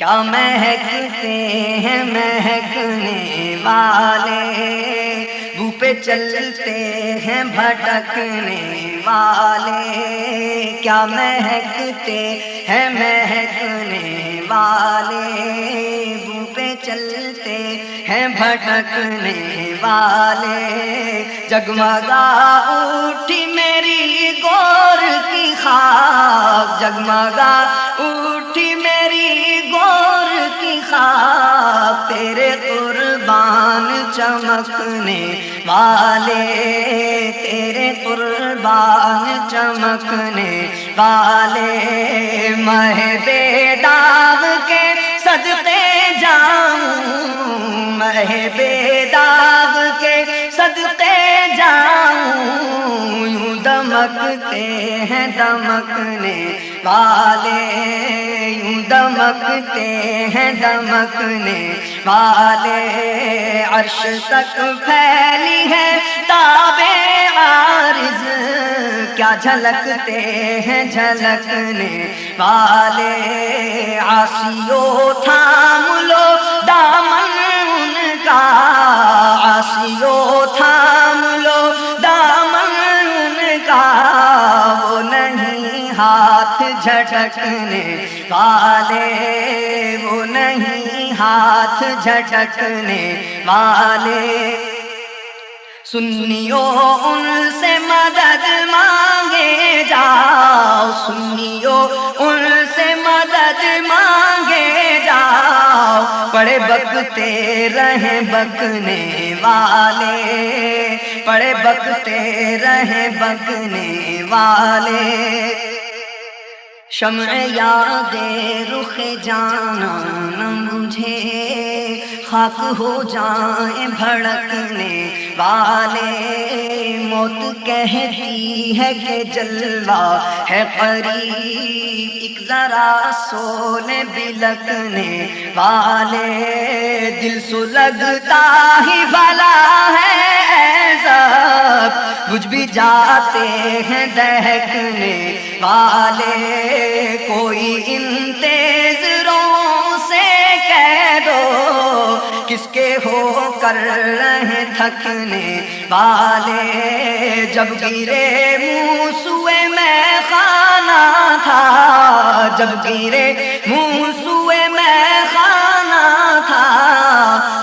کیا مہکتے ہیں مہکنے والے، بو پہ چلتے ہیں بھٹکنے والے، کیا مہکتے ہیں مہکنے والے، بو پہ چلتے ہیں بھٹکنے والے، جگمگا اٹھی میری گور کی خاک، جگمگا اٹھی میری گور کی خاک، تیرے قربان چمکنے والے، تیرے قربان چمکنے والے، مہ بے داغ کے صدقے جاؤں، مہ بے داغ کے صدقے جاؤں، یوں دمکتے ہیں دمکنے والے، یوں دمکتے ہیں دمکنے والے، عرش تک پھیلی ہے تاب عارض، کیا جھلکتے ہیں جھلکنے والے، عاصیو تھام لو دامن ان کا، عاصیو تھام لو دامن ان کا، وہ نہیں ہاتھ جھٹکنے والے، وہ نہیں ہاتھ جھٹکنے والے، سنیو ان سے مدد مانگے جاؤ، سنیو ان سے مدد مانگے جاؤ، پڑے بکتے رہیں بکنے والے، پڑے بکتے رہیں بکنے والے، شمع یاد رخ جانا مجھے خاک ہو جائیں بھڑکنے والے، موت کہتی ہے کہ جلوہ ہے قریب، ایک ذرا سونے بلکنے والے، دل سلگتا ہی بھلا ہے ایسا، بجھ بھی جاتے ہیں دہکنے والے، کوئی ان تیزروں سے کہہ دو کس کے ہو کر رہے تھکنے والے، جب گرے منہ سوئے میں خانہ تھا، جب گرے منہ سوئے میں خانہ تھا،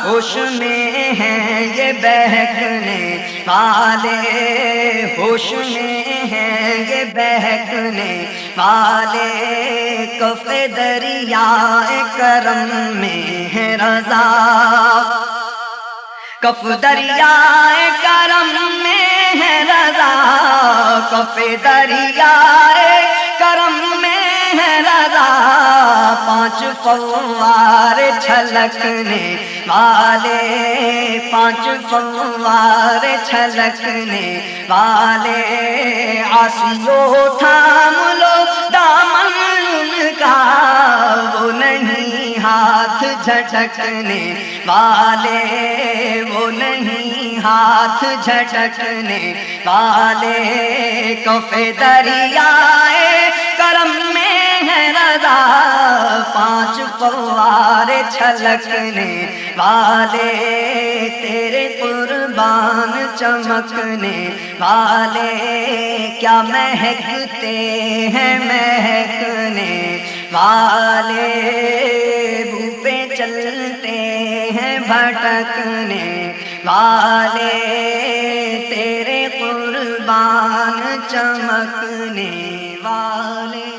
ہوش میں ہیں یہ بہکنے والے، ہوش میں ہیں یہ بہکنے والے، کف دریائے کرم میں ہے رضا، کف دریائے کرم میں ہے رضا، کف دریائے کرم میں ہے رضا، پانچ فوار چھلکنے والے، پانچ فوار چھلکنے والے، عاصیو تھام لو دامن ان کا، وہ نہیں ہاتھ جھٹکنے والے، وہ نہیں ہاتھ جھٹکنے والے، کف دریائے کرم میں ہے رضا، پانچ فوار چھلکنے والے، تیرے قربان چمکنے والے، کیا مہکتے ہیں مہکنے والے، بو پہ چلتے ہیں بھٹکنے والے، تیرے قربان چمکنے والے۔